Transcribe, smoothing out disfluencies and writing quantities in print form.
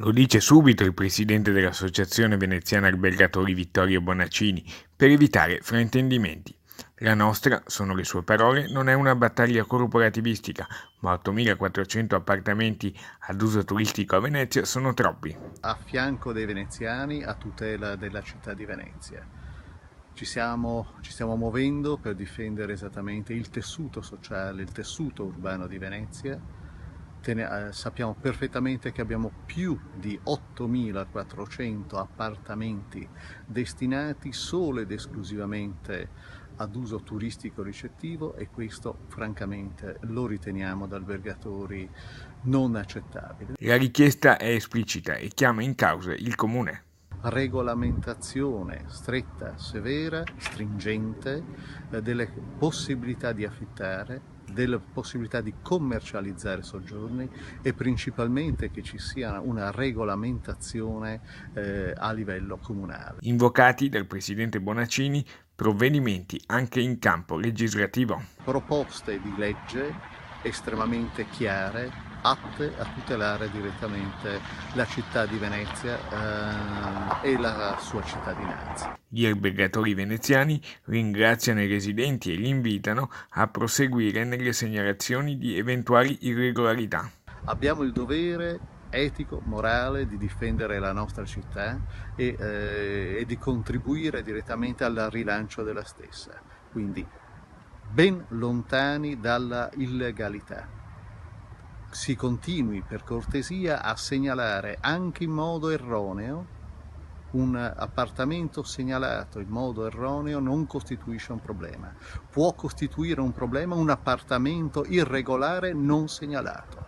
Lo dice subito il presidente dell'Associazione Veneziana Albergatori Vittorio Bonaccini, per evitare fraintendimenti. La nostra, sono le sue parole, non è una battaglia corporativistica, ma 8.400 appartamenti ad uso turistico a Venezia sono troppi. A fianco dei veneziani, a tutela della città di Venezia. Ci stiamo muovendo per difendere esattamente il tessuto sociale, il tessuto urbano di Venezia. Sappiamo perfettamente che abbiamo più di 8.400 appartamenti destinati solo ed esclusivamente ad uso turistico ricettivo, e questo francamente lo riteniamo da albergatori non accettabile. La richiesta è esplicita e chiama in causa il comune. Regolamentazione stretta, severa, stringente delle possibilità di affittare, delle possibilità di commercializzare soggiorni, e principalmente che ci sia una regolamentazione a livello comunale. Invocati dal presidente Bonaccini provvedimenti anche in campo legislativo. Proposte di legge estremamente chiare, atte a tutelare direttamente la città di Venezia e la sua cittadinanza. Gli albergatori veneziani ringraziano i residenti e li invitano a proseguire nelle segnalazioni di eventuali irregolarità. Abbiamo il dovere etico, morale di difendere la nostra città e di contribuire direttamente al rilancio della stessa. Quindi ben lontani dalla illegalità. Si continui per cortesia a segnalare anche in modo erroneo. Un appartamento segnalato in modo erroneo non costituisce un problema. Può costituire un problema un appartamento irregolare non segnalato.